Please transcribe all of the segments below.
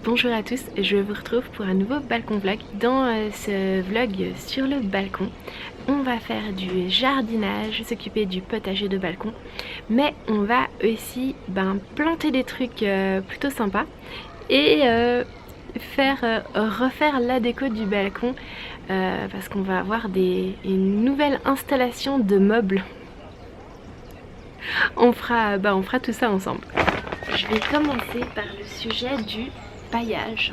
Bonjour à tous, je vous retrouve pour un nouveau balcon vlog. Dans ce vlog sur le balcon, on va faire du jardinage, s'occuper du potager de balcon, mais on va aussi planter des trucs plutôt sympas et refaire la déco du balcon parce qu'on va avoir une nouvelle installation de meubles. On fera tout ça ensemble. Je vais commencer par le sujet du paillage.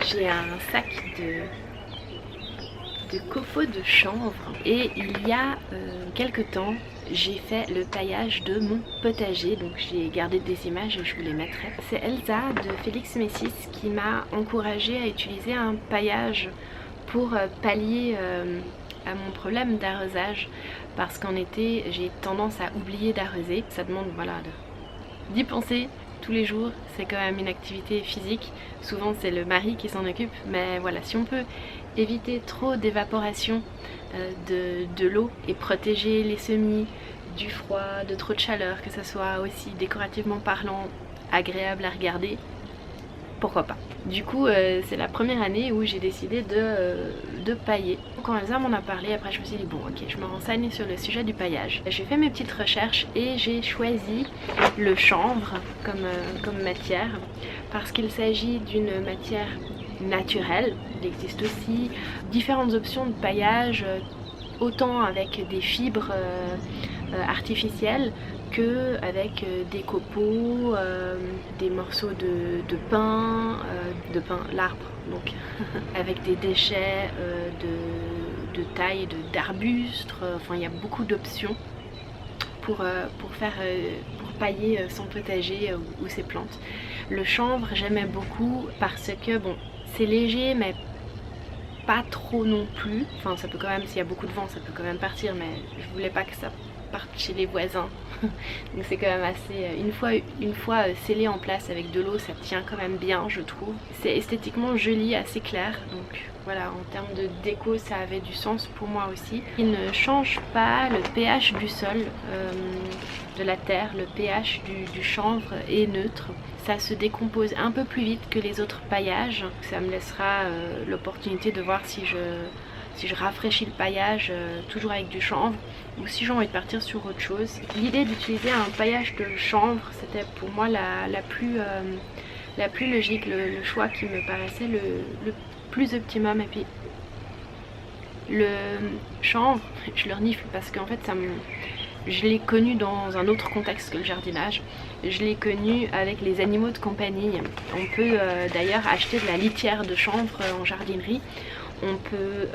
J'ai un sac de copeaux de chanvre et il y a quelques temps j'ai fait le paillage de mon potager, donc j'ai gardé des images et je vous les mettrai. C'est Elsa de Félix Messis qui m'a encouragée à utiliser un paillage pour pallier à mon problème d'arrosage, parce qu'en été j'ai tendance à oublier d'arroser. Ça demande d'y penser tous les jours, c'est quand même une activité physique, souvent c'est le mari qui s'en occupe, mais voilà, si on peut éviter trop d'évaporation de l'eau et protéger les semis du froid, de trop de chaleur, que ça soit aussi décorativement parlant agréable à regarder, pourquoi pas. Du coup c'est la première année où j'ai décidé de pailler. Quand Elsa m'en a parlé, après je me suis dit bon ok, je me renseigne sur le sujet du paillage. J'ai fait mes petites recherches et j'ai choisi le chanvre comme matière parce qu'il s'agit d'une matière naturelle. Il existe aussi différentes options de paillage, autant avec des fibres artificielles que avec des copeaux, des morceaux de pin, l'arbre, donc avec des déchets de taille d'arbustes. Enfin il y a beaucoup d'options pour pailler son potager ou ses plantes. Le chanvre j'aimais beaucoup parce que bon, c'est léger mais pas trop non plus. Enfin ça peut quand même, s'il y a beaucoup de vent ça peut quand même partir, mais je voulais pas que ça parte chez les voisins. Donc c'est quand même assez, une fois scellé en place avec de l'eau, ça tient quand même bien je trouve. C'est esthétiquement joli, assez clair, donc voilà, en termes de déco ça avait du sens pour moi aussi. Il ne change pas le pH du sol, de la terre. Le pH du chanvre est neutre. Ça se décompose un peu plus vite que les autres paillages. Ça me laissera l'opportunité de voir si je rafraîchis le paillage toujours avec du chanvre ou si j'ai envie de partir sur autre chose. L'idée d'utiliser un paillage de chanvre, c'était pour moi la plus logique, le choix qui me paraissait le plus optimum. Et puis le chanvre, je le renifle parce qu'en fait je l'ai connu dans un autre contexte que le jardinage. Je l'ai connu avec les animaux de compagnie. On peut d'ailleurs acheter de la litière de chanvre en jardinerie. On peut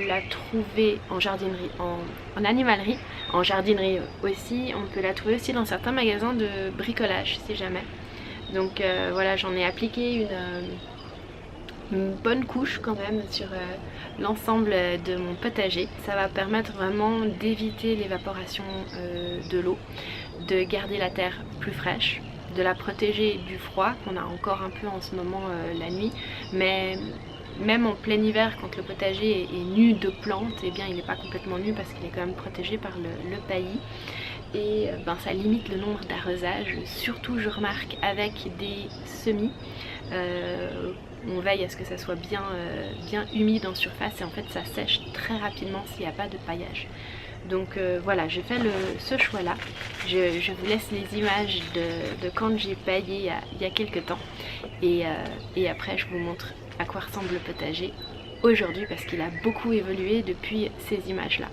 la trouver en jardinerie, en animalerie, en jardinerie aussi. On peut la trouver aussi dans certains magasins de bricolage si jamais. Donc voilà, j'en ai appliqué une bonne couche quand même sur l'ensemble de mon potager. Ça va permettre vraiment d'éviter l'évaporation de l'eau, de garder la terre plus fraîche, de la protéger du froid qu'on a encore un peu en ce moment la nuit, mais même en plein hiver quand le potager est nu de plantes, eh bien il n'est pas complètement nu parce qu'il est quand même protégé par le paillis. Et ça limite le nombre d'arrosages, surtout je remarque avec des semis. On veille à ce que ça soit bien humide en surface et en fait ça sèche très rapidement s'il n'y a pas de paillage. Donc voilà, j'ai fait ce choix là. Je vous laisse les images de quand j'ai paillé il y a quelques temps et après je vous montre à quoi ressemble le potager aujourd'hui parce qu'il a beaucoup évolué depuis ces images là.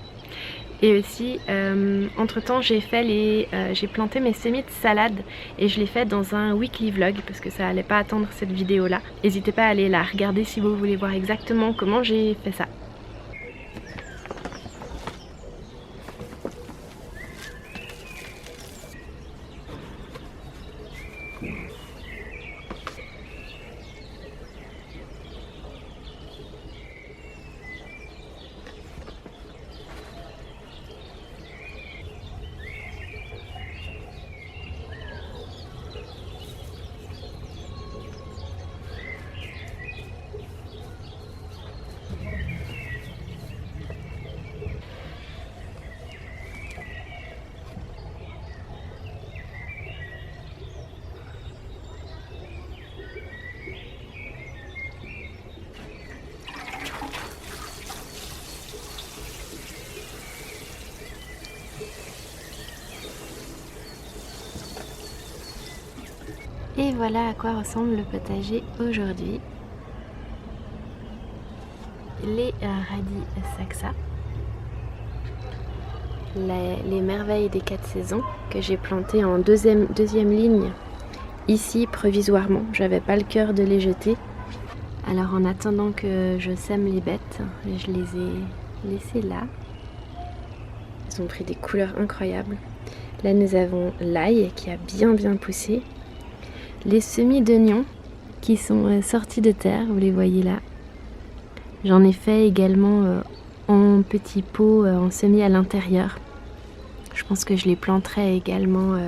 Et aussi, entre temps j'ai planté mes semis de salade et je l'ai fait dans un weekly vlog parce que ça allait pas attendre cette vidéo là. N'hésitez pas à aller la regarder si vous voulez voir exactement comment j'ai fait ça. Et voilà à quoi ressemble le potager aujourd'hui. Les radis saxa, les merveilles des 4 saisons que j'ai plantées en deuxième ligne ici provisoirement. J'avais pas le cœur de les jeter. Alors en attendant que je sème les bêtes, je les ai laissées là. Ils ont pris des couleurs incroyables. Là nous avons l'ail qui a bien poussé. Les semis d'oignons qui sont sortis de terre, vous les voyez là. J'en ai fait également en petits pots, en semis à l'intérieur. Je pense que je les planterai également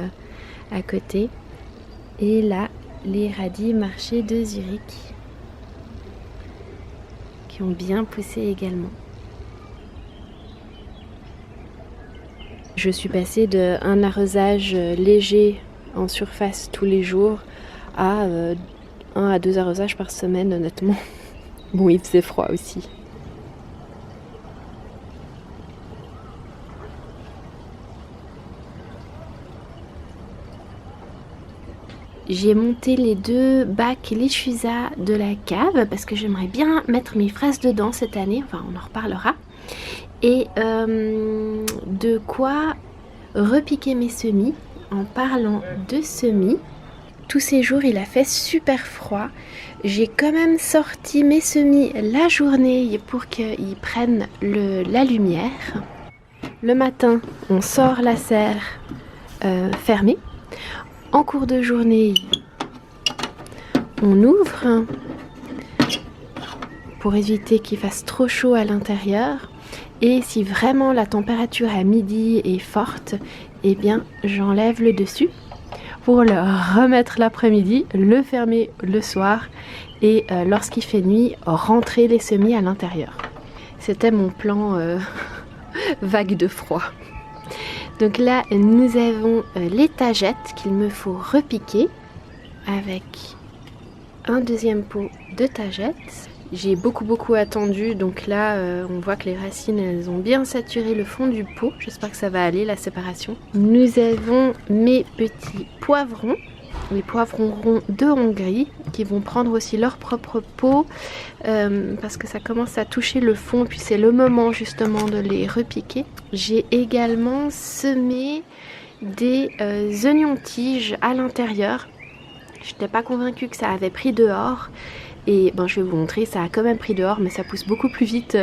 à côté. Et là, les radis marchés de Zurich qui ont bien poussé également. Je suis passée d'un arrosage léger en surface tous les jours à 1 à 2 arrosages par semaine honnêtement. Bon, il faisait froid aussi. J'ai monté les 2 bacs Lechuza de la cave parce que j'aimerais bien mettre mes fraises dedans cette année, enfin on en reparlera. Et de quoi repiquer mes semis. En parlant de semis, tous ces jours il a fait super froid. J'ai quand même sorti mes semis la journée pour qu'ils prennent la lumière. Le matin, on sort la serre fermée. En cours de journée, on ouvre pour éviter qu'il fasse trop chaud à l'intérieur. Et si vraiment la température à midi est forte, eh bien j'enlève le dessus pour le remettre l'après-midi, le fermer le soir et lorsqu'il fait nuit, rentrer les semis à l'intérieur. C'était mon plan vague de froid. Donc là, nous avons les tagettes qu'il me faut repiquer avec un deuxième pot de tagettes. J'ai beaucoup attendu, donc là on voit que les racines elles ont bien saturé le fond du pot. J'espère que ça va aller la séparation. Nous avons mes petits poivrons, les poivrons ronds de Hongrie qui vont prendre aussi leur propre pot parce que ça commence à toucher le fond puis c'est le moment justement de les repiquer. J'ai également semé des oignons tiges à l'intérieur. Je n'étais pas convaincue que ça avait pris dehors. Et ben, je vais vous montrer, ça a quand même pris dehors, mais ça pousse beaucoup plus vite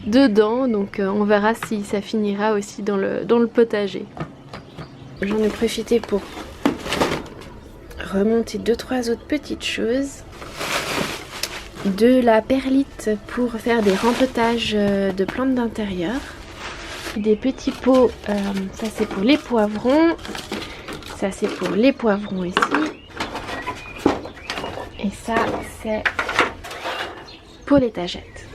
dedans. Donc on verra si ça finira aussi dans le potager. J'en ai profité pour remonter 2-3 autres petites choses. De la perlite pour faire des rempotages de plantes d'intérieur. Des petits pots, ça c'est pour les poivrons. Ça c'est pour les poivrons ici. Et ça, c'est pour les tagettes.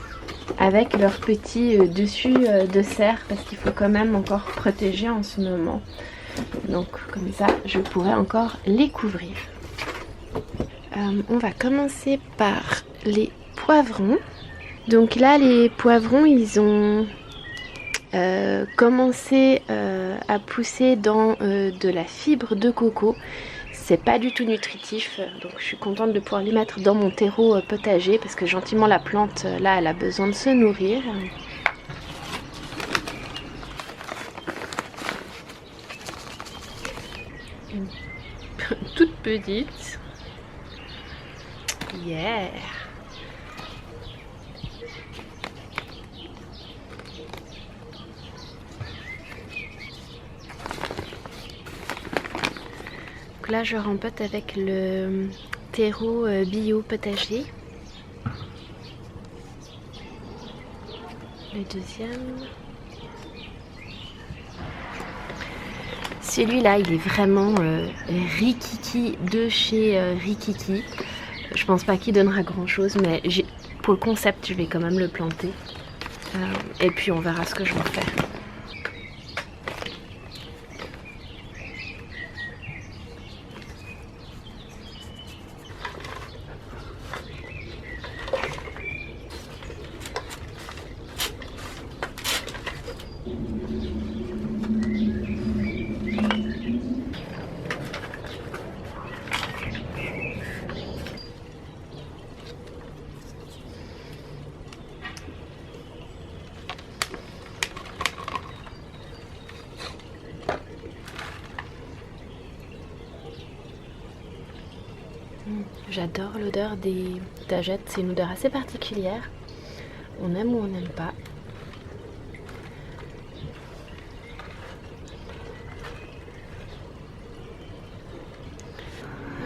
Avec leur petit dessus de serre parce qu'il faut quand même encore protéger en ce moment. Donc comme ça, je pourrais encore les couvrir. On va commencer par les poivrons. Donc là, les poivrons, ils ont commencé à pousser dans de la fibre de coco. C'est pas du tout nutritif, donc je suis contente de pouvoir les mettre dans mon terreau potager parce que gentiment la plante là elle a besoin de se nourrir. Une toute petite. Yeah. Là je rempote avec le terreau bio potager. Le deuxième. Celui-là il est vraiment Rikiki de chez Rikiki. Je pense pas qu'il donnera grand chose mais pour le concept je vais quand même le planter. Et puis on verra ce que je vais en faire. J'adore l'odeur des tagettes, c'est une odeur assez particulière. On aime ou on n'aime pas.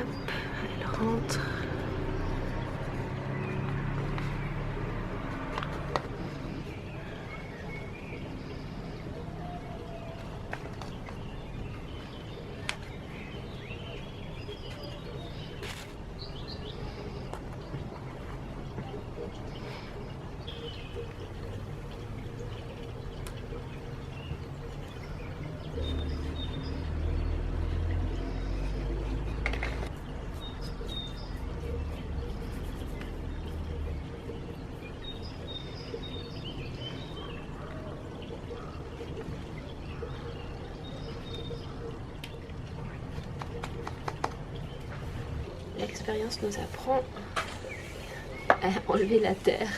Hop, elle rentre. L'expérience nous apprend à enlever la terre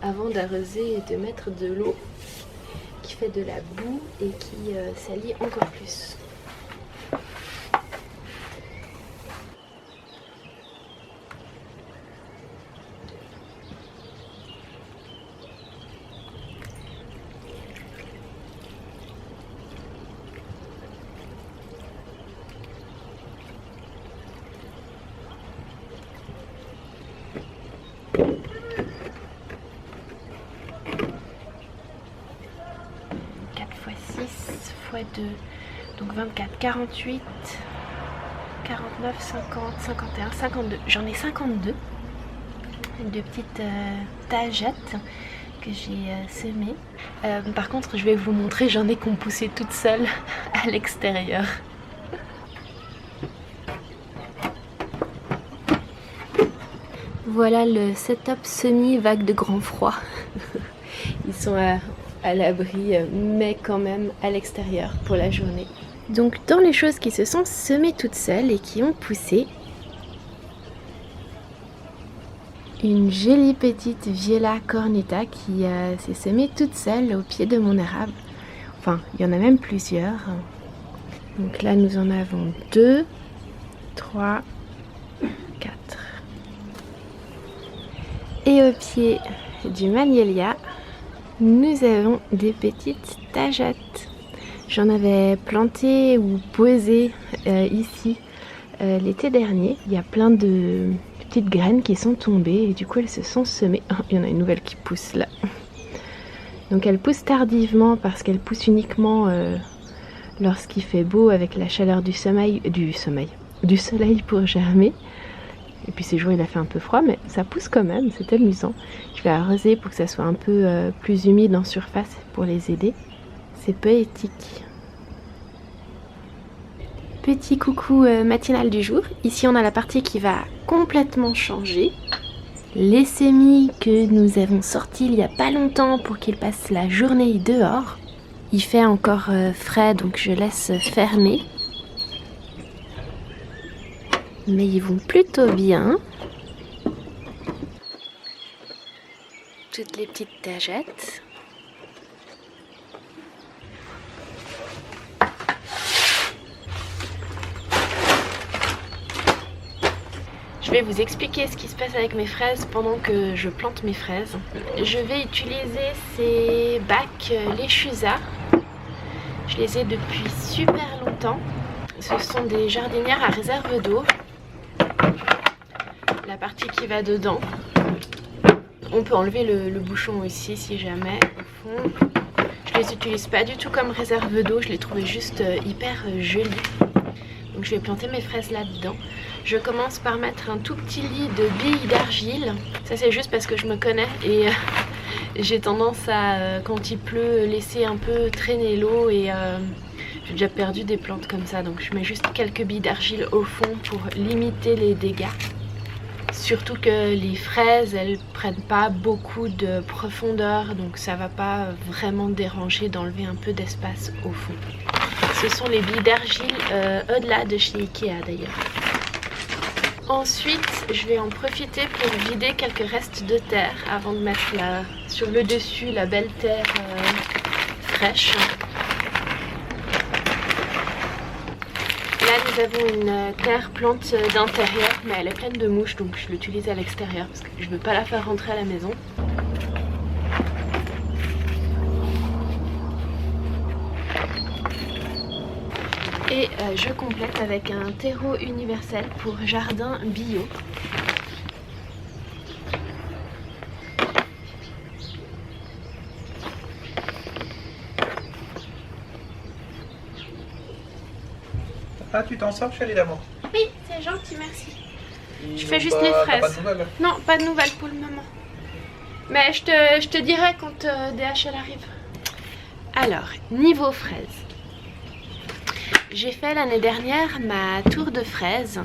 avant d'arroser et de mettre de l'eau qui fait de la boue et qui salit encore plus. Fois 2, donc 24, 48, 49, 50, 51, 52. J'en ai 52 de petites tagettes que j'ai semées. Par contre, je vais vous montrer, j'en ai qu'on poussé toutes seules à l'extérieur. Voilà le setup semi-vague de grand froid. Ils sont à l'abri, mais quand même à l'extérieur pour la journée. Donc dans les choses qui se sont semées toutes seules et qui ont poussé, une jolie petite Viella cornuta qui s'est semée toute seule au pied de mon érable. Enfin, il y en a même plusieurs. Donc là, nous en avons 2, 3, 4. Et au pied du magnolia, nous avons des petites tagettes. J'en avais planté ou posé ici l'été dernier. Il y a plein de petites graines qui sont tombées et du coup elles se sont semées. Oh, il y en a une nouvelle qui pousse là. Donc elles poussent tardivement parce qu'elles poussent uniquement lorsqu'il fait beau avec la chaleur du soleil pour germer. Et puis ces jours il a fait un peu froid mais ça pousse quand même, c'est amusant. Je vais arroser pour que ça soit un peu plus humide en surface pour les aider. C'est poétique. Petit coucou matinal du jour. Ici on a la partie qui va complètement changer. Les semis que nous avons sortis il n'y a pas longtemps pour qu'ils passent la journée dehors. Il fait encore frais donc je laisse fermer. Mais ils vont plutôt bien. Toutes les petites tagettes. Je vais vous expliquer ce qui se passe avec mes fraises pendant que je plante mes fraises. Je vais utiliser ces bacs Lechuza. Je les ai depuis super longtemps. Ce sont des jardinières à réserve d'eau. La partie qui va dedans. On peut enlever le bouchon ici si jamais au fond. Je les utilise pas du tout comme réserve d'eau, je les trouvais juste hyper jolies. Donc je vais planter mes fraises là-dedans. Je commence par mettre un tout petit lit de billes d'argile. Ça c'est juste parce que je me connais et j'ai tendance à, quand il pleut, laisser un peu traîner l'eau et j'ai déjà perdu des plantes comme ça. Donc je mets juste quelques billes d'argile au fond pour limiter les dégâts. Surtout que les fraises, elles prennent pas beaucoup de profondeur, donc ça va pas vraiment déranger d'enlever un peu d'espace au fond. Ce sont les billes d'argile au-delà de chez Ikea d'ailleurs. Ensuite, je vais en profiter pour vider quelques restes de terre avant de mettre sur le dessus la belle terre fraîche. Là, nous avons une terre plante d'intérieur, mais elle est pleine de mouches, donc je l'utilise à l'extérieur parce que je ne veux pas la faire rentrer à la maison. Et je complète avec un terreau universel pour jardin bio. Ah, tu t'en sors, chérie d'amour? Oui, c'est gentil, merci. Je fais juste les fraises. Pas de nouvelles? Non, pas de nouvelles pour le moment. Mais je te dirai quand DHL arrive. Alors, niveau fraises. J'ai fait l'année dernière ma tour de fraises.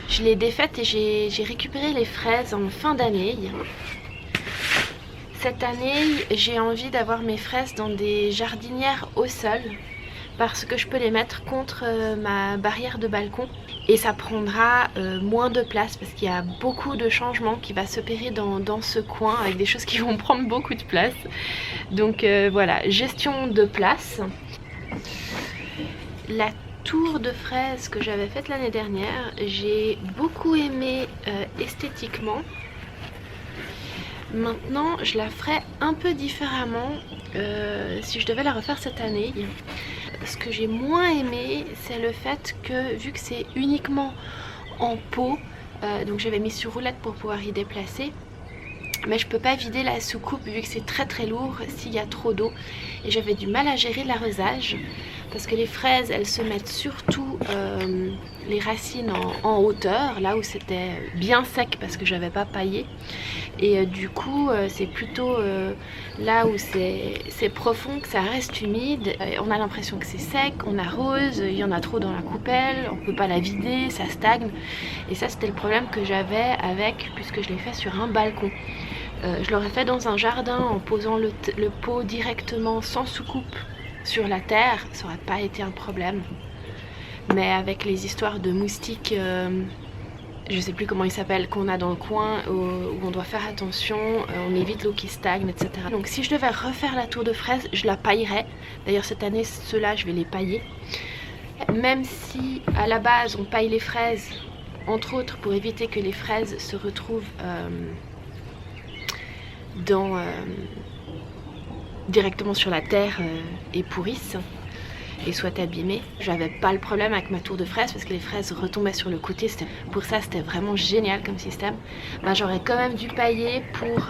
Je l'ai défaite et j'ai récupéré les fraises en fin d'année. Cette année, j'ai envie d'avoir mes fraises dans des jardinières au sol, parce que je peux les mettre contre ma barrière de balcon et ça prendra moins de place parce qu'il y a beaucoup de changements qui va s'opérer dans ce coin avec des choses qui vont prendre beaucoup de place. Donc voilà, gestion de place. La tour de fraises que j'avais faite l'année dernière, j'ai beaucoup aimé esthétiquement. Maintenant, je la ferai un peu différemment si je devais la refaire cette année. Ce que j'ai moins aimé, c'est le fait que vu que c'est uniquement en pot, donc j'avais mis sur roulette pour pouvoir y déplacer, mais je peux pas vider la soucoupe vu que c'est très lourd s'il y a trop d'eau, et j'avais du mal à gérer l'arrosage parce que les fraises elles se mettent surtout les racines en hauteur, là où c'était bien sec parce que j'avais pas paillé, et du coup c'est plutôt là où c'est profond que ça reste humide. On a l'impression que c'est sec, on arrose, il y en a trop dans la coupelle, on peut pas la vider, ça stagne, et ça c'était le problème que j'avais avec, puisque je l'ai fait sur un balcon. Je l'aurais fait dans un jardin en posant le pot directement sans soucoupe sur la terre, ça aurait pas été un problème. Mais avec les histoires de moustiques, je sais plus comment ils s'appellent, qu'on a dans le coin, où on doit faire attention, on évite l'eau qui stagne, etc. Donc si je devais refaire la tour de fraises, je la paillerais. D'ailleurs cette année, ceux-là, je vais les pailler. Même si à la base on paille les fraises, entre autres pour éviter que les fraises se retrouvent directement sur la terre et pourrissent et soient abîmées. J'avais pas le problème avec ma tour de fraises parce que les fraises retombaient sur le côté. Pour ça c'était vraiment génial comme système. J'aurais quand même dû pailler pour...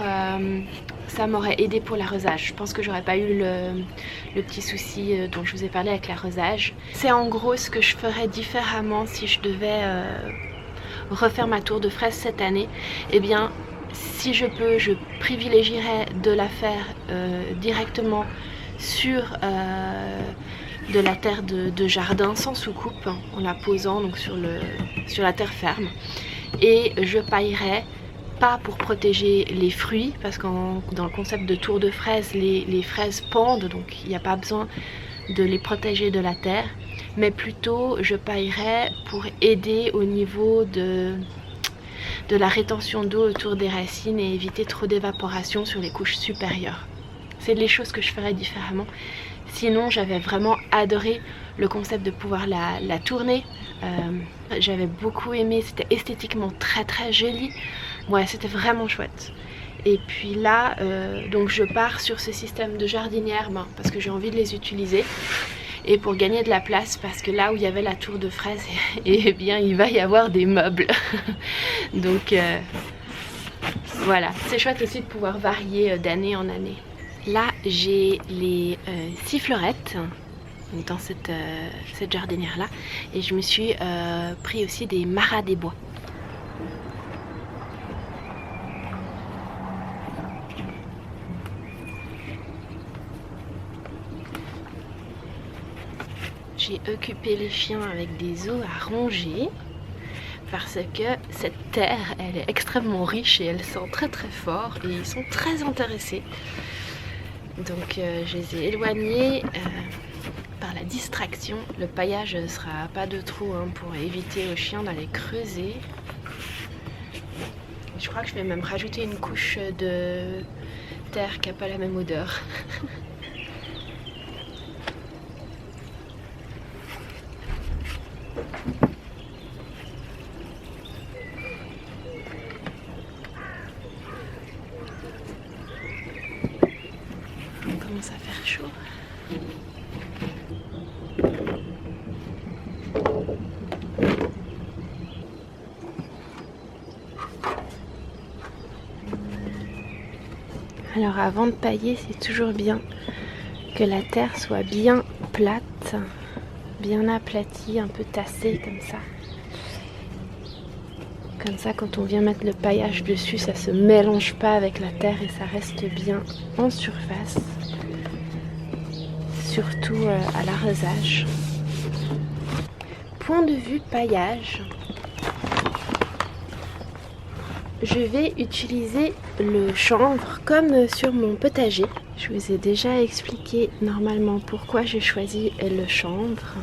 ça m'aurait aidé pour l'arrosage. Je pense que j'aurais pas eu le petit souci dont je vous ai parlé avec l'arrosage. C'est en gros ce que je ferais différemment si je devais refaire ma tour de fraises cette année. Eh bien, si je peux, je privilégierais de la faire directement sur de la terre de jardin sans soucoupe, en la posant donc sur la terre ferme, et je paillerais pas pour protéger les fruits parce que dans le concept de tour de fraises, les fraises pendent, donc il n'y a pas besoin de les protéger de la terre, mais plutôt je paillerais pour aider au niveau de la rétention d'eau autour des racines et éviter trop d'évaporation sur les couches supérieures. C'est les choses que je ferais différemment. Sinon j'avais vraiment adoré le concept de pouvoir la tourner. J'avais beaucoup aimé, c'était esthétiquement très joli. Ouais, c'était vraiment chouette. Et puis là, donc je pars sur ce système de jardinière parce que j'ai envie de les utiliser. Et pour gagner de la place, parce que là où il y avait la tour de fraises, eh bien il va y avoir des meubles. Donc voilà, c'est chouette aussi de pouvoir varier d'année en année. Là j'ai les sifflerettes dans cette jardinière là, et je me suis pris aussi des maras des bois. J'ai occupé les chiens avec des os à ronger parce que cette terre elle est extrêmement riche et elle sent très fort et ils sont très intéressés. Donc je les ai éloignés par la distraction. Le paillage ne sera pas de trop pour éviter aux chiens d'aller creuser. Je crois que je vais même rajouter une couche de terre qui n'a pas la même odeur. Alors avant de pailler, c'est toujours bien que la terre soit bien plate, bien aplatie, un peu tassée comme ça. Comme ça, quand on vient mettre le paillage dessus, ça se mélange pas avec la terre et ça reste bien en surface. Surtout à l'arrosage. Point de vue paillage, je vais utiliser le chanvre comme sur mon potager. Je vous ai déjà expliqué normalement pourquoi j'ai choisi le chanvre.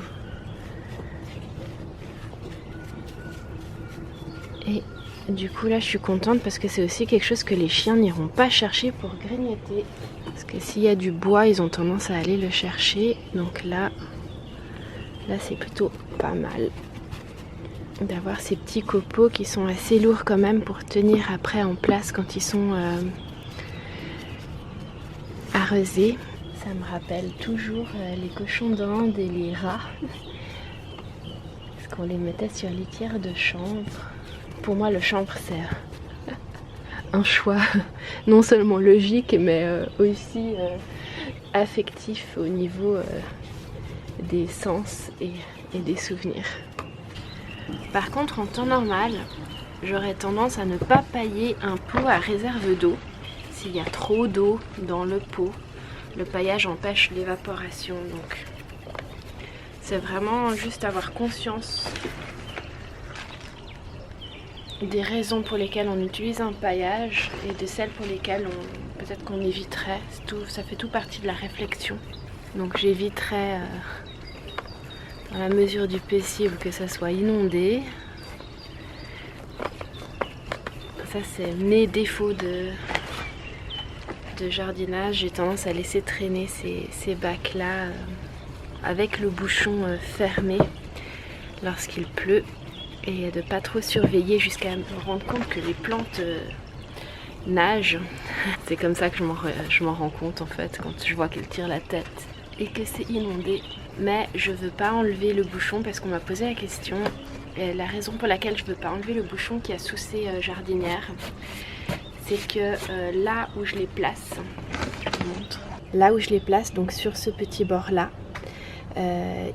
Et du coup là je suis contente parce que c'est aussi quelque chose que les chiens n'iront pas chercher pour grignoter. Parce que s'il y a du bois, ils ont tendance à aller le chercher. Donc là c'est plutôt pas mal d'avoir ces petits copeaux qui sont assez lourds quand même pour tenir après en place quand ils sont arrosés. Ça me rappelle toujours les cochons d'Inde et les rats. Parce qu'on les mettait sur litière de chanvre. Pour moi, le chanvre, c'est un choix non seulement logique, mais aussi affectif au niveau des sens et des souvenirs. Par contre, en temps normal, j'aurais tendance à ne pas pailler un pot à réserve d'eau. S'il y a trop d'eau dans le pot, le paillage empêche l'évaporation. Donc, c'est vraiment juste avoir conscience des raisons pour lesquelles on utilise un paillage et de celles pour lesquelles peut-être qu'on éviterait. Ça fait tout partie de la réflexion. Donc j'éviterais dans la mesure du possible que ça soit inondé. Ça c'est mes défauts de jardinage. J'ai tendance à laisser traîner ces bacs là avec le bouchon fermé lorsqu'il pleut. Et de pas trop surveiller jusqu'à me rendre compte que les plantes nagent. C'est comme ça que je m'en rends compte en fait, quand je vois qu'elles tirent la tête et que c'est inondé. Mais je veux pas enlever le bouchon parce qu'on m'a posé la question. Et la raison pour laquelle je veux pas enlever le bouchon qu'il y a sous ces jardinières, c'est que là où je les place, je vous montre. Là où je les place, donc sur ce petit bord là,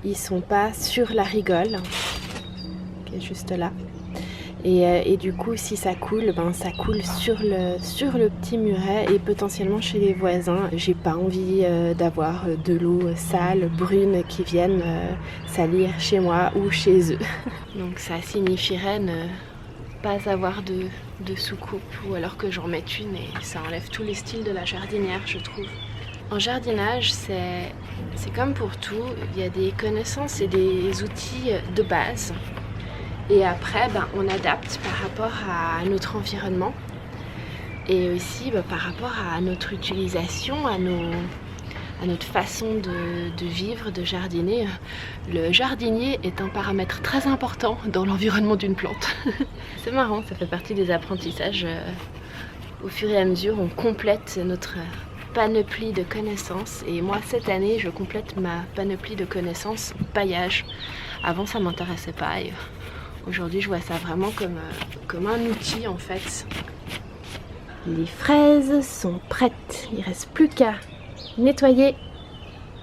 ils sont pas sur la rigole. Juste là et du coup si ça coule, ça coule sur le petit muret et potentiellement chez les voisins. J'ai pas envie d'avoir de l'eau sale, brune qui vienne salir chez moi ou chez eux. Donc ça signifierait ne pas avoir de soucoupe ou alors que j'en mette une et ça enlève tous les styles de la jardinière, je trouve. En jardinage, c'est comme pour tout, il y a des connaissances et des outils de base. Et après, on adapte par rapport à notre environnement et aussi par rapport à notre utilisation, à notre façon de vivre, de jardiner. Le jardinier est un paramètre très important dans l'environnement d'une plante. C'est marrant, ça fait partie des apprentissages. Au fur et à mesure, on complète notre panoplie de connaissances. Et moi, cette année, je complète ma panoplie de connaissances paillage. Avant, ça m'intéressait pas. Aujourd'hui, je vois ça vraiment comme un outil en fait. Les fraises sont prêtes. Il ne reste plus qu'à nettoyer,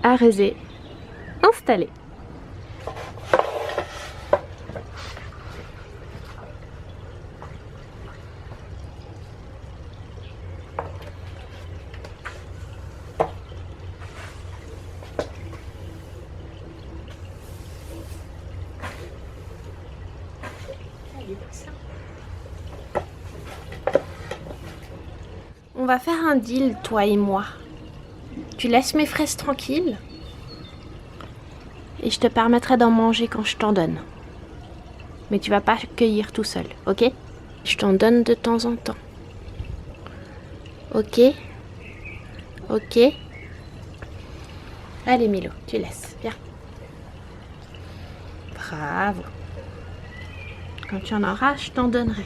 arroser, installer. On va faire un deal, toi et moi. Tu laisses mes fraises tranquilles et je te permettrai d'en manger quand je t'en donne. Mais tu vas pas cueillir tout seul, ok? Je t'en donne de temps en temps. Ok? Ok? Allez Milo, tu laisses, viens. Bravo. Quand tu en auras, je t'en donnerai.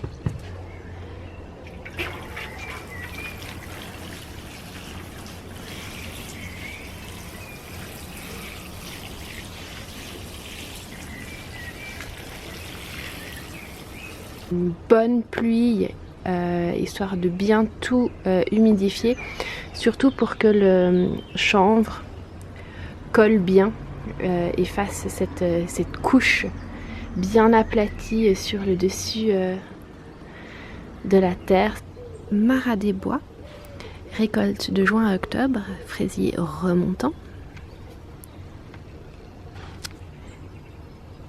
Une bonne pluie, histoire de bien tout humidifier. surtout pour que le chanvre colle bien et fasse cette couche bien aplatie sur le dessus de la terre. Marat des bois, récolte de juin à octobre, fraisier remontant.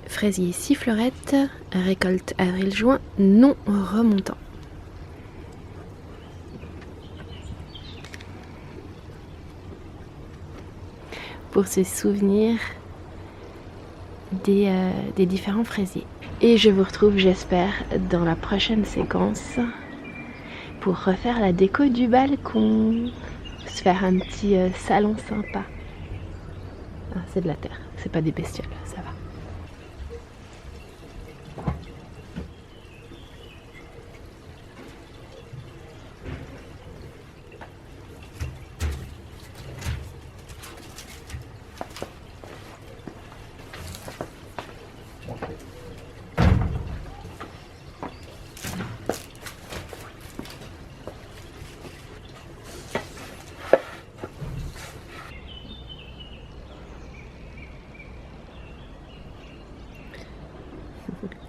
Fraisier sifflerette, récolte avril-juin, non remontant. Pour se souvenir des différents fraisiers. Et je vous retrouve, j'espère, dans la prochaine séquence pour refaire la déco du balcon. Se faire un petit salon sympa. Ah, c'est de la terre, c'est pas des bestioles, ça va.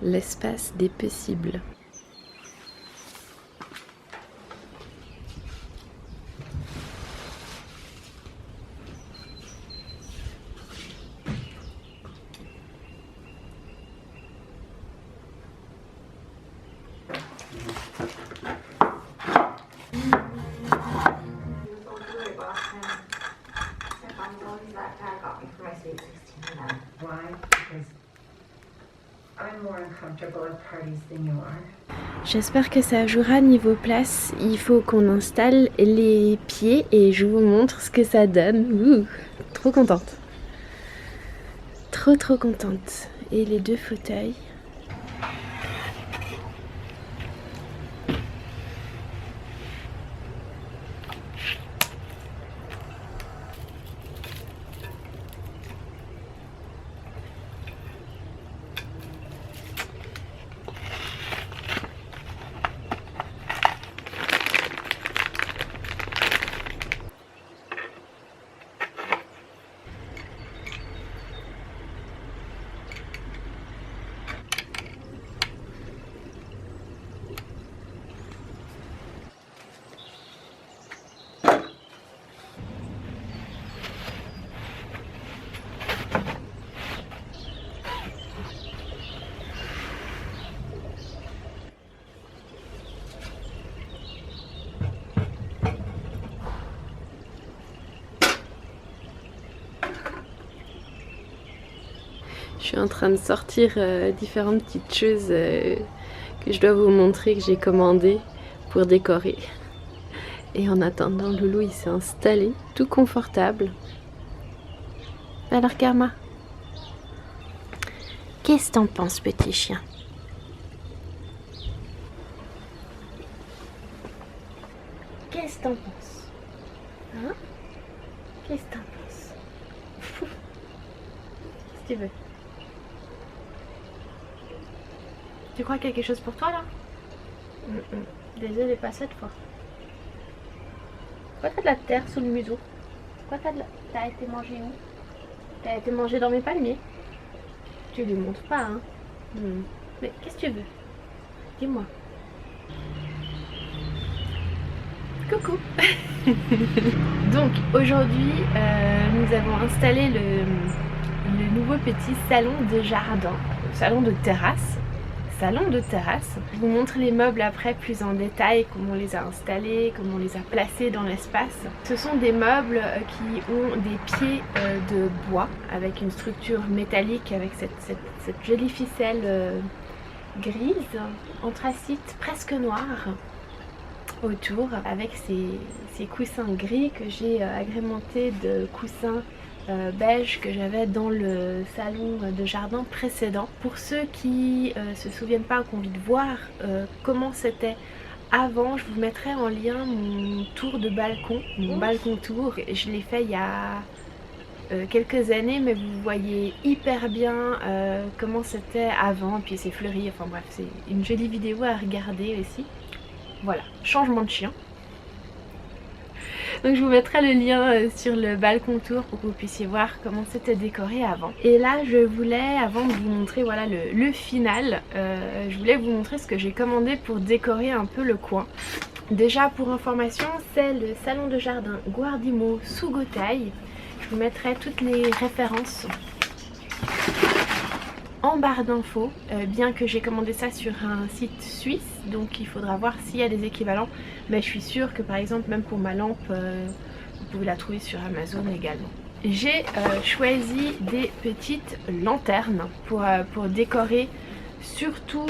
L'espace des possibles. J'espère que ça jouera niveau place. Il faut qu'on installe les pieds et je vous montre ce que ça donne. Ouh, trop contente. Trop contente. Et les deux fauteuils. Je suis en train de sortir différentes petites choses que je dois vous montrer que j'ai commandées pour décorer. Et en attendant, Loulou il s'est installé tout confortable. Alors Karma, qu'est-ce que t'en penses, petit chien? Qu'est-ce que t'en penses? Hein? Qu'est-ce que t'en penses? Si tu veux. Tu crois quelque chose pour toi là? Désolée, pas cette fois. Pourquoi t'as de la terre sous le museau? Pourquoi t'as été mangé où? T'as été mangé dans mes palmiers? Tu lui montres pas, hein? Mais qu'est-ce que tu veux? Dis-moi. Coucou. Donc aujourd'hui, nous avons installé le nouveau petit salon de jardin, salon de terrasse. Je vous montre les meubles après plus en détail, comment on les a installés, comment on les a placés dans l'espace. Ce sont des meubles qui ont des pieds de bois avec une structure métallique avec cette jolie ficelle grise, anthracite, presque noire autour, avec ces coussins gris que j'ai agrémentés de coussins beige que j'avais dans le salon de jardin précédent. Pour ceux qui se souviennent pas ou qui ont envie de voir comment c'était avant, je vous mettrai en lien mon tour de balcon, mon balcon tour. Je l'ai fait il y a quelques années, mais vous voyez hyper bien comment c'était avant, et puis c'est fleuri, enfin bref, c'est une jolie vidéo à regarder aussi. Voilà, changement de chien. Donc je vous mettrai le lien sur le balcon tour pour que vous puissiez voir comment c'était décoré avant. Et là je voulais, avant de vous montrer voilà le final, je voulais vous montrer ce que j'ai commandé pour décorer un peu le coin. Déjà pour information, c'est le salon de jardin Guardimo Sugotai. Je vous mettrai toutes les références en barre d'infos, bien que j'ai commandé ça sur un site suisse, donc il faudra voir s'il y a des équivalents, mais je suis sûre que par exemple même pour ma lampe, vous pouvez la trouver sur Amazon également. J'ai choisi des petites lanternes pour décorer, surtout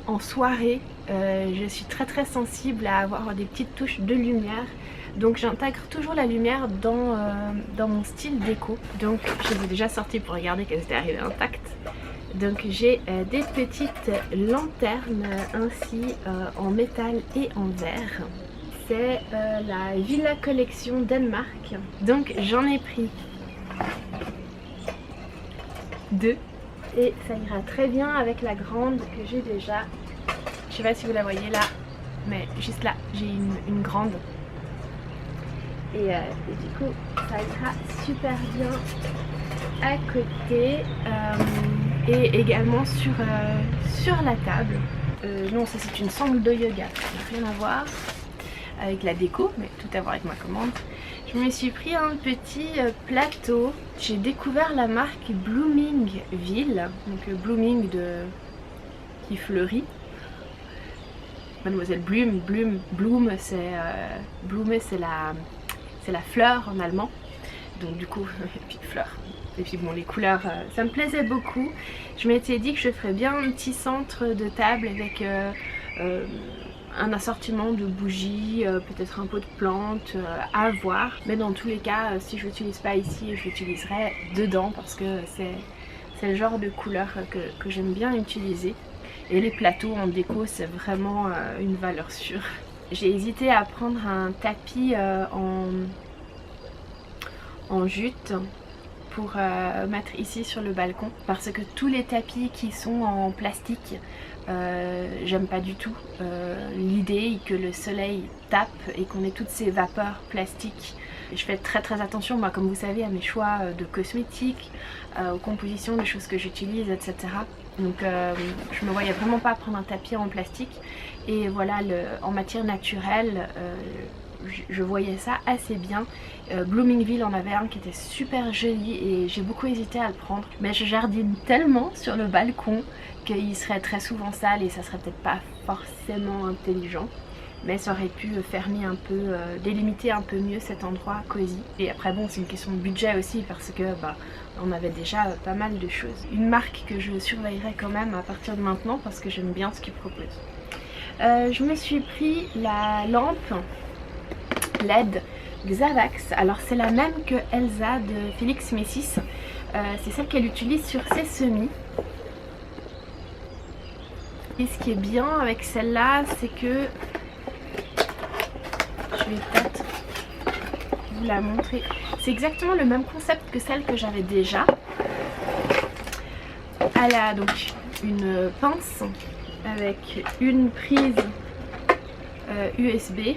en soirée. Je suis très sensible à avoir des petites touches de lumière. Donc j'intègre toujours la lumière dans mon style déco. Donc je les ai déjà sorties pour regarder qu'elles étaient arrivées intactes. Donc j'ai des petites lanternes ainsi en métal et en verre. C'est la Villa Collection Danemark. Donc j'en ai pris 2 et ça ira très bien avec la grande que j'ai déjà. Je sais pas si vous la voyez là, mais juste là j'ai une grande. Et du coup ça ira super bien à côté et également sur la table. Non, ça c'est une sangle de yoga, ça n'a rien à voir avec la déco, mais tout à voir avec ma commande. Je me suis pris un petit plateau. J'ai découvert la marque Bloomingville, donc Blooming qui fleurit. Mademoiselle Bloom c'est la fleur en allemand, donc du coup, et puis fleur. Et puis bon, les couleurs, ça me plaisait beaucoup. Je m'étais dit que je ferais bien un petit centre de table avec un assortiment de bougies, peut-être un pot de plantes, à voir. Mais dans tous les cas, si je l'utilise pas ici, je l'utiliserai dedans parce que c'est le genre de couleur que j'aime bien utiliser. Et les plateaux en déco, c'est vraiment une valeur sûre. J'ai hésité à prendre un tapis en jute pour mettre ici sur le balcon parce que tous les tapis qui sont en plastique, j'aime pas du tout. L'idée que le soleil tape et qu'on ait toutes ces vapeurs plastiques. Je fais très attention, moi, comme vous savez, à mes choix de cosmétiques, aux compositions, des choses que j'utilise, etc. Donc je me voyais vraiment pas prendre un tapis en plastique. Et voilà, en matière naturelle, je voyais ça assez bien. Bloomingville en avait un qui était super joli et j'ai beaucoup hésité à le prendre. Mais je jardine tellement sur le balcon qu'il serait très souvent sale et ça serait peut-être pas forcément intelligent. Mais ça aurait pu fermer un peu, délimiter un peu mieux cet endroit cosy. Et après bon, c'est une question de budget aussi parce que on avait déjà pas mal de choses. Une marque que je surveillerai quand même à partir de maintenant parce que j'aime bien ce qu'ils proposent. Je me suis pris la lampe LED Xavax. Alors c'est la même que Elsa de Félix Messis. C'est celle qu'elle utilise sur ses semis. Et ce qui est bien avec celle-là, c'est que je vais peut-être vous la montrer. C'est exactement le même concept que celle que j'avais déjà. Elle a donc une pince avec une prise USB,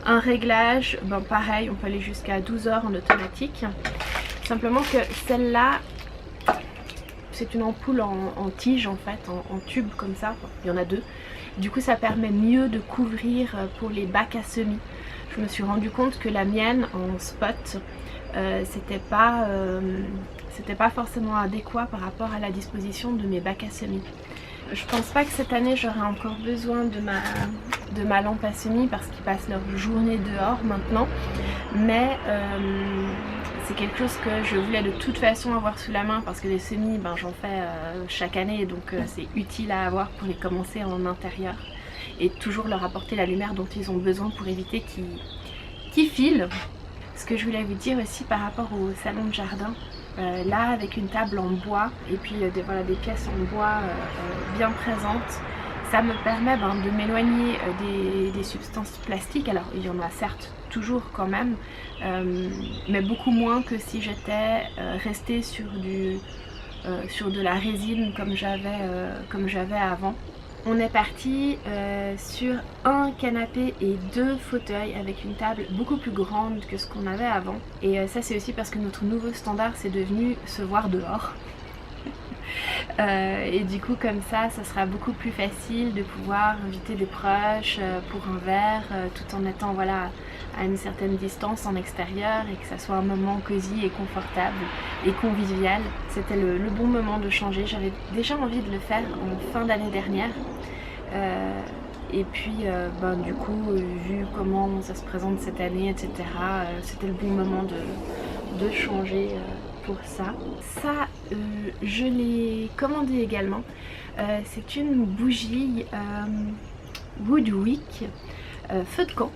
un réglage, pareil, on peut aller jusqu'à 12 heures en automatique. Simplement que celle-là, c'est une ampoule en tige en fait, en tube comme ça, il y en a 2. Du coup ça permet mieux de couvrir pour les bacs à semis. Je me suis rendu compte que la mienne en spot, c'était pas forcément adéquat par rapport à la disposition de mes bacs à semis. Je pense pas que cette année j'aurai encore besoin de ma lampe à semis parce qu'ils passent leur journée dehors maintenant. Mais c'est quelque chose que je voulais de toute façon avoir sous la main parce que les semis, j'en fais chaque année, donc c'est utile à avoir pour les commencer en intérieur. Et toujours leur apporter la lumière dont ils ont besoin pour éviter qu'ils filent. Ce que je voulais vous dire aussi par rapport au salon de jardin, là avec une table en bois et puis des pièces en bois bien présentes, ça me permet de m'éloigner des substances plastiques. Alors il y en a certes toujours quand même, mais beaucoup moins que si j'étais restée sur de la résine comme j'avais avant. On est parti sur un canapé et 2 fauteuils avec une table beaucoup plus grande que ce qu'on avait avant. Et ça c'est aussi parce que notre nouveau standard c'est devenu se voir dehors. Et du coup comme ça sera beaucoup plus facile de pouvoir inviter des proches pour un verre tout en étant voilà à une certaine distance en extérieur et que ça soit un moment cosy et confortable et convivial. C'était le bon moment de changer. J'avais déjà envie de le faire en fin d'année dernière et puis du coup vu comment ça se présente cette année etc, c'était le bon moment de changer pour ça. Ça je l'ai commandé également. C'est une bougie Woodwick feu de camp.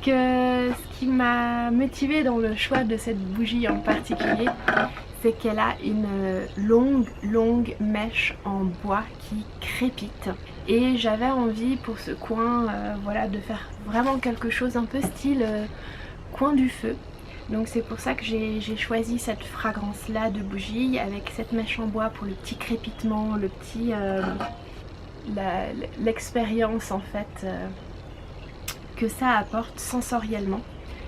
Ce qui m'a motivée dans le choix de cette bougie en particulier, c'est qu'elle a une longue mèche en bois qui crépite. Et j'avais envie pour ce coin voilà, de faire vraiment quelque chose un peu style coin du feu. Donc c'est pour ça que j'ai choisi cette fragrance là de bougie avec cette mèche en bois pour le petit crépitement, le petit l'expérience en fait que ça apporte sensoriellement.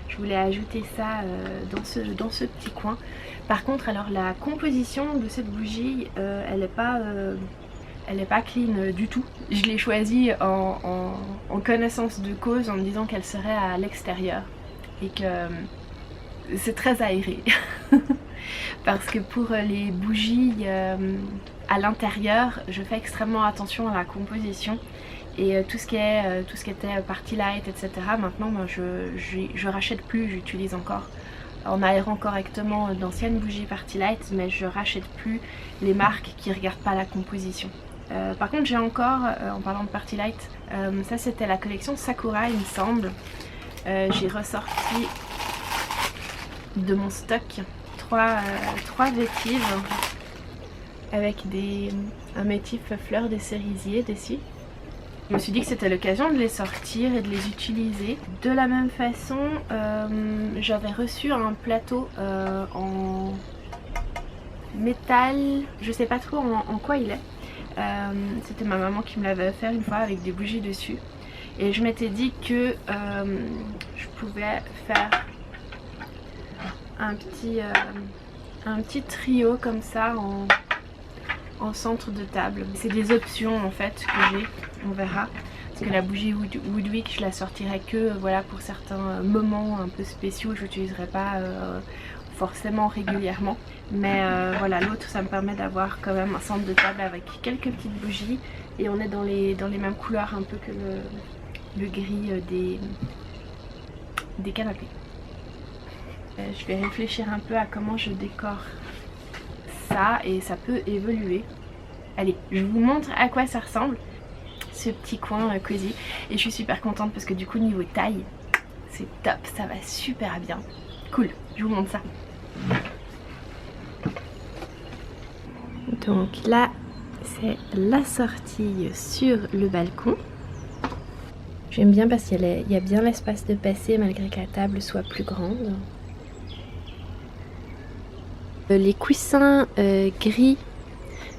Je voulais ajouter ça dans ce petit coin. Par contre alors la composition de cette bougie elle n'est pas clean du tout. Je l'ai choisie en connaissance de cause en me disant qu'elle serait à l'extérieur et que c'est très aéré. Parce que pour les bougies à l'intérieur je fais extrêmement attention à la composition. Et tout ce qui était party light, etc. Maintenant, je rachète plus, j'utilise encore en aérant correctement d'anciennes bougies party light, mais je rachète plus les marques qui regardent pas la composition. Par contre, j'ai encore, en parlant de party light, ça c'était la collection Sakura, il me semble. J'ai ressorti de mon stock trois vétives avec un métif fleur des cerisiers dessus. Je me suis dit que c'était l'occasion de les sortir et de les utiliser. De la même façon, j'avais reçu un plateau en métal, je sais pas trop en quoi il est. C'était ma maman qui me l'avait offert une fois avec des bougies dessus. Et je m'étais dit que je pouvais faire un petit trio comme ça en centre de table. C'est des options en fait que j'ai, on verra. Parce que la bougie Woodwick je la sortirai que voilà, pour certains moments un peu spéciaux, je l'utiliserai pas forcément régulièrement. Mais voilà, l'autre ça me permet d'avoir quand même un centre de table avec quelques petites bougies. Et on est dans les mêmes couleurs un peu que le gris des canapés. Je vais réfléchir un peu à comment je décore ça et ça peut évoluer. Allez, je vous montre à quoi ça ressemble ce petit coin cosy et je suis super contente parce que du coup niveau taille c'est top, ça va super bien. Cool, je vous montre ça. Donc là c'est la sortie sur le balcon. J'aime bien parce qu'il y a bien l'espace de passer malgré que la table soit plus grande. Les coussins gris,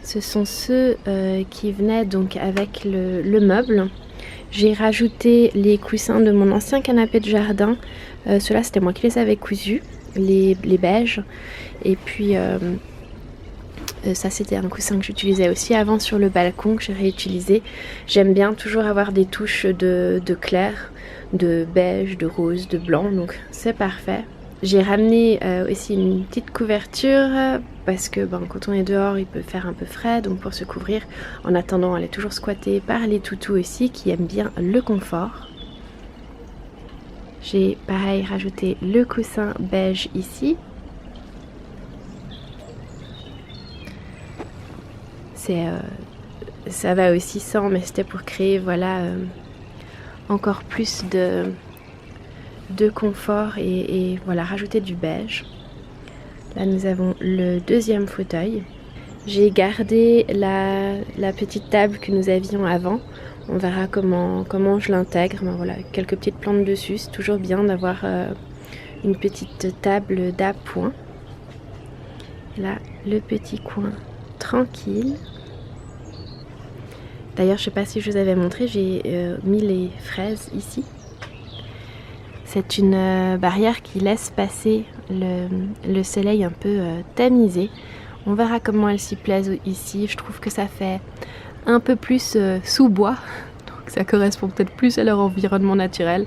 ce sont ceux qui venaient donc avec le meuble. J'ai rajouté les coussins de mon ancien canapé de jardin. Ceux-là c'était moi qui les avais cousus, les beiges. Et puis ça c'était un coussin que j'utilisais aussi avant sur le balcon que j'ai réutilisé. J'aime bien toujours avoir des touches de clair, de beige, de rose, de blanc, donc c'est parfait. J'ai ramené aussi une petite couverture parce que quand on est dehors il peut faire un peu frais, donc pour se couvrir. En attendant elle est toujours squattée par les toutous aussi qui aiment bien le confort. J'ai pareil rajouté le coussin beige ici. Ça va aussi sans, mais c'était pour créer voilà encore plus de confort et voilà, rajouter du beige. Là nous avons le deuxième fauteuil. J'ai gardé la petite table que nous avions avant. On verra comment je l'intègre. Voilà, quelques petites plantes dessus. C'est toujours bien d'avoir une petite table d'appoint. Là le petit coin tranquille. D'ailleurs, je sais pas si je vous avais montré, j'ai mis les fraises ici. C'est une barrière qui laisse passer le soleil un peu tamisé. On verra comment elles s'y plaisent ici. Je trouve que ça fait un peu plus sous-bois. Donc ça correspond peut-être plus à leur environnement naturel.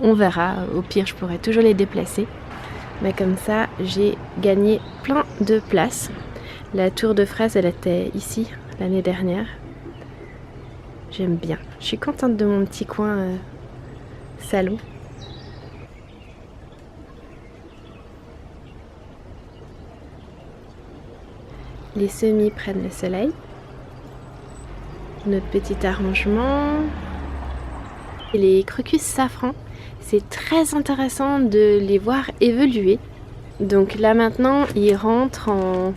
On verra. Au pire, je pourrais toujours les déplacer. Mais comme ça, j'ai gagné plein de place. La tour de fraises, elle était ici l'année dernière. J'aime bien. Je suis contente de mon petit coin salon. Les semis prennent le soleil. Notre petit arrangement. Et les crocus safran, c'est très intéressant de les voir évoluer. Donc là maintenant, ils rentrent en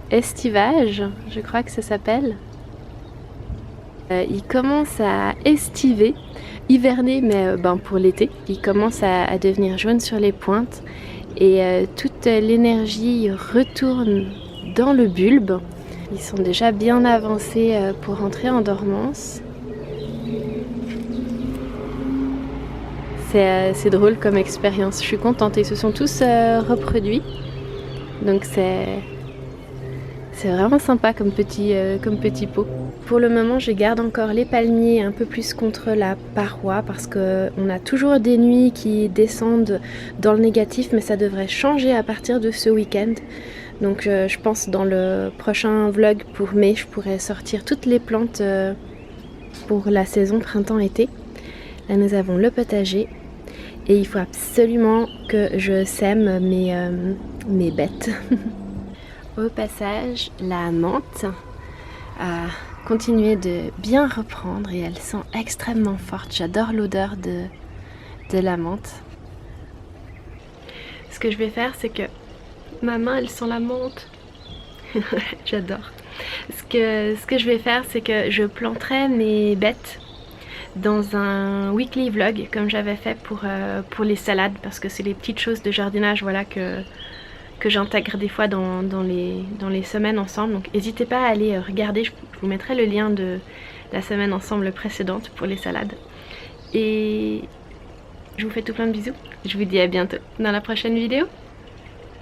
estivage, je crois que ça s'appelle. Ils commencent à estiver, hiverner, mais pour l'été. Ils commencent à devenir jaunes sur les pointes et toute l'énergie retourne dans le bulbe. Ils sont déjà bien avancés pour entrer en dormance. C'est drôle comme expérience, je suis contente. Ils se sont tous reproduits. Donc c'est vraiment sympa comme petit pot. Pour le moment, je garde encore les palmiers un peu plus contre la paroi parce qu'on a toujours des nuits qui descendent dans le négatif, mais ça devrait changer à partir de ce week-end. Donc je pense dans le prochain vlog pour mai, je pourrai sortir toutes les plantes pour la saison printemps-été. Là, nous avons le potager et il faut absolument que je sème mes bêtes. Au passage, la menthe a continué de bien reprendre et elle sent extrêmement forte. J'adore l'odeur de la menthe. Ce que je vais faire, c'est que ma main, elle sent la menthe. J'adore. Ce que je vais faire, c'est que je planterai mes bêtes dans un weekly vlog comme j'avais fait pour les salades, parce que c'est les petites choses de jardinage, voilà, que j'intègre des fois dans les semaines ensemble. Donc n'hésitez pas à aller regarder, je vous mettrai le lien de la semaine ensemble précédente pour les salades. Et je vous fais tout plein de bisous. Je vous dis à bientôt dans la prochaine vidéo.